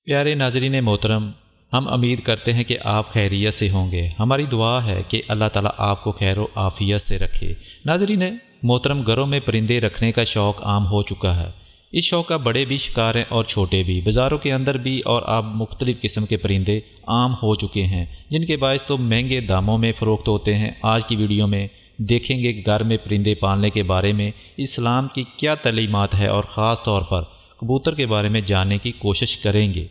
پیارے ناظرین محترم، ہم امید کرتے ہیں کہ آپ خیریت سے ہوں گے۔ ہماری دعا ہے کہ اللہ تعالیٰ آپ کو خیر و عافیت سے رکھے۔ ناظرین محترم، گھروں میں پرندے رکھنے کا شوق عام ہو چکا ہے۔ اس شوق کا بڑے بھی شکار ہیں اور چھوٹے بھی۔ بازاروں کے اندر بھی اور اب مختلف قسم کے پرندے عام ہو چکے ہیں، جن کے باعث تو مہنگے داموں میں فروخت ہوتے ہیں۔ آج کی ویڈیو میں دیکھیں گے کہ گھر میں پرندے پالنے کے بارے میں اسلام کی کیا تعلیمات ہے، اور خاص طور پر کبوتر کے بارے میں جاننے کی کوشش کریں گے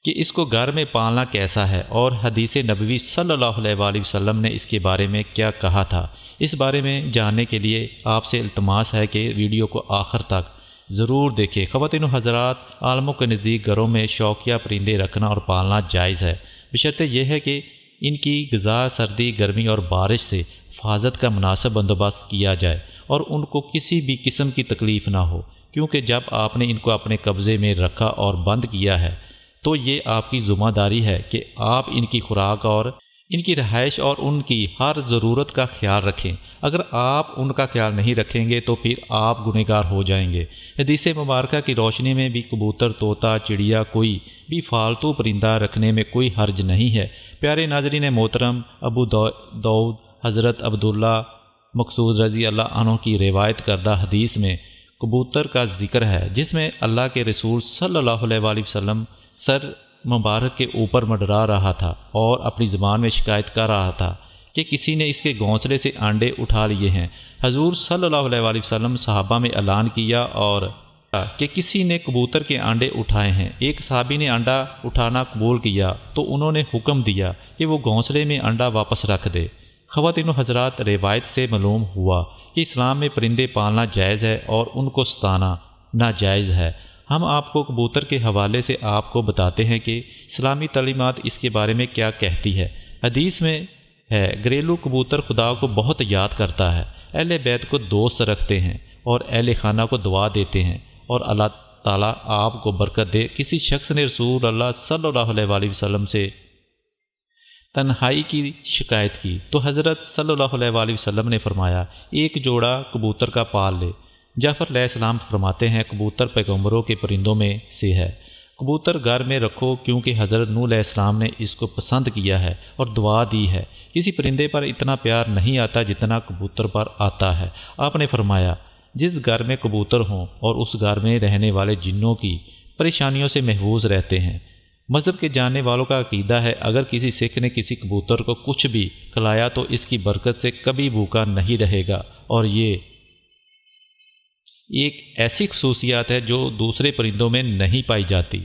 کہ اس کو گھر میں پالنا کیسا ہے، اور حدیث نبوی صلی اللہ علیہ وآلہ وسلم نے اس کے بارے میں کیا کہا تھا۔ اس بارے میں جاننے کے لیے آپ سے التماس ہے کہ ویڈیو کو آخر تک ضرور دیکھیں۔ خواتین و حضرات، عالموں کے نزدیک گھروں میں شوقیہ پرندے رکھنا اور پالنا جائز ہے، بشرطے یہ ہے کہ ان کی غذا سردی، گرمی اور بارش سے حفاظت کا مناسب بندوبست کیا جائے اور ان کو کسی بھی قسم کی تکلیف نہ ہو، کیونکہ جب آپ نے ان کو اپنے قبضے میں رکھا اور بند کیا ہے تو یہ آپ کی ذمہ داری ہے کہ آپ ان کی خوراک اور ان کی رہائش اور ان کی ہر ضرورت کا خیال رکھیں۔ اگر آپ ان کا خیال نہیں رکھیں گے تو پھر آپ گنہگار ہو جائیں گے۔ حدیث مبارکہ کی روشنی میں بھی کبوتر، طوطا، چڑیا، کوئی بھی فالتو پرندہ رکھنے میں کوئی حرج نہیں ہے۔ پیارے ناظرین محترم، ابو داؤد حضرت عبداللہ مقصود رضی اللہ عنہ کی روایت کردہ حدیث میں کبوتر کا ذکر ہے، جس میں اللہ کے رسول صلی اللہ علیہ وآلہ وسلم سر مبارک کے اوپر منڈرا رہا تھا اور اپنی زبان میں شکایت کر رہا تھا کہ کسی نے اس کے گھونسلے سے انڈے اٹھا لیے ہیں۔ حضور صلی اللہ علیہ وآلہ وسلم صحابہ میں اعلان کیا اور کہ کسی نے کبوتر کے انڈے اٹھائے ہیں۔ ایک صحابی نے انڈا اٹھانا قبول کیا تو انہوں نے حکم دیا کہ وہ گھونسلے میں انڈا واپس رکھ دے۔ خواتین و حضرات، روایت سے معلوم ہوا کہ اسلام میں پرندے پالنا جائز ہے اور ان کو ستانا ناجائز ہے۔ ہم آپ کو کبوتر کے حوالے سے آپ کو بتاتے ہیں کہ اسلامی تعلیمات اس کے بارے میں کیا کہتی ہے۔ حدیث میں ہے، گھریلو کبوتر خدا کو بہت یاد کرتا ہے، اہل بیت کو دوست رکھتے ہیں اور اہل خانہ کو دعا دیتے ہیں، اور اللہ تعالیٰ آپ کو برکت دے۔ کسی شخص نے رسول اللہ صلی اللہ علیہ وآلہ وسلم سے تنہائی کی شکایت کی تو حضرت صلی اللہ علیہ وآلہ وسلم نے فرمایا، ایک جوڑا کبوتر کا پال لے۔ جعفر علیہ السلام فرماتے ہیں، کبوتر پیغمبروں کے پرندوں میں سے ہے۔ کبوتر گھر میں رکھو کیونکہ حضرت نوح علیہ السلام نے اس کو پسند کیا ہے اور دعا دی ہے۔ کسی پرندے پر اتنا پیار نہیں آتا جتنا کبوتر پر آتا ہے۔ آپ نے فرمایا، جس گھر میں کبوتر ہوں اور اس گھر میں رہنے والے جنوں کی پریشانیوں سے محفوظ رہتے ہیں۔ مذہب کے جاننے والوں کا عقیدہ ہے، اگر کسی سکھ نے کسی کبوتر کو کچھ بھی کھلایا تو اس کی برکت سے کبھی بھوکا نہیں رہے گا، اور یہ ایک ایسی خصوصیات ہے جو دوسرے پرندوں میں نہیں پائی جاتی۔